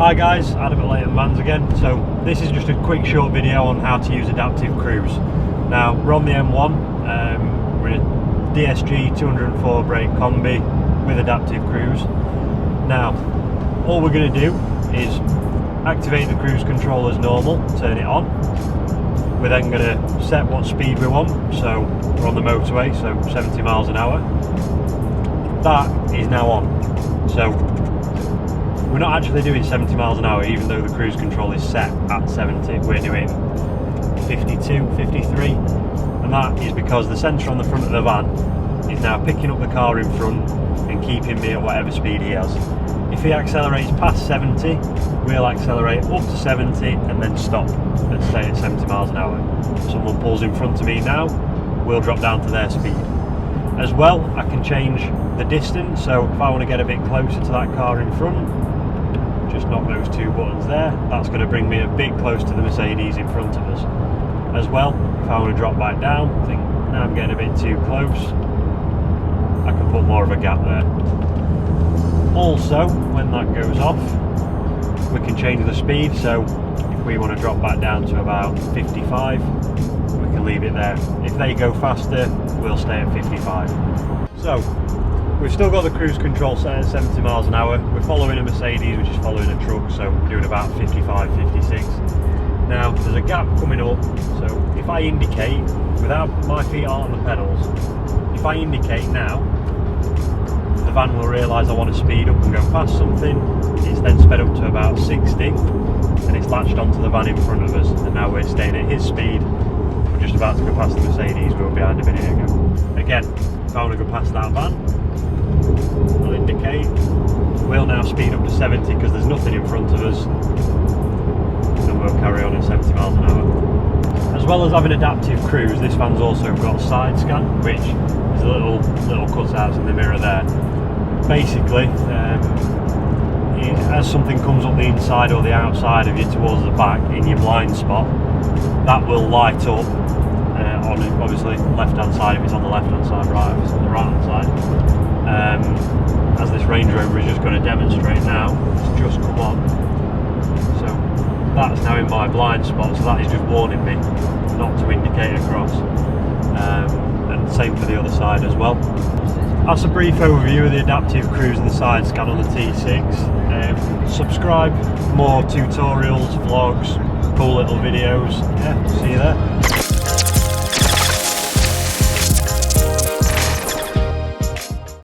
Hi guys, Adam at Leighton Vans again. So this is just a quick short video on how to use adaptive cruise. Now we're on the M1, we're in a DSG 204 brake combi with adaptive cruise. Now all we're going to do is activate the cruise control as normal, turn it on. We're then going to set what speed we want, so we're on the motorway, so 70 miles an hour. That is now on. So we're not actually doing 70 miles an hour, even though the cruise control is set at 70. We're doing 52, 53, and that is because the sensor on the front of the van is now picking up the car in front and keeping me at whatever speed he has. If he accelerates past 70, we'll accelerate up to 70 and then stop and stay at 70 miles an hour. If someone pulls in front of me now, we'll drop down to their speed. As well, I can change the distance, so if I want to get a bit closer to that car in front, just knock those two buttons there. That's going to bring me a bit close to the Mercedes in front of us. As well, if I want to drop back down, I think now I'm getting a bit too close, I can put more of a gap there. Also, when that goes off, we can change the speed, so if we want to drop back down to about 55, we can leave it there. If they go faster, we'll stay at 55. So we've still got the cruise control set at 70 miles an hour. We're following a Mercedes, which is following a truck, so we're doing about 55, 56. Now there's a gap coming up, so if I indicate, without my feet on the pedals, if I indicate now, the van will realise I want to speed up and go past something. It's then sped up to about 60 and it's latched onto the van in front of us, and now we're staying at his speed. We're just about to go past the Mercedes we were behind a minute ago. Again, if I want to go past that van, I'll indicate. We'll now speed up to 70 because there's nothing in front of us, and we'll carry on at 70 miles an hour. As well as having adaptive cruise, this van's also got side scan, which is little cutouts in the mirror there. Basically, as something comes up the inside or the outside of you towards the back in your blind spot, that will light up on obviously left hand side if it's on the left hand side, right if it's on the right hand side. As this Range Rover is just going to demonstrate now, it's just come on, so that's now in my blind spot, so that is just warning me not to indicate across, and same for the other side as well. That's a brief overview of the adaptive cruise and the side scan on the T6. Subscribe for more tutorials, vlogs, cool little videos. Yeah, see you there.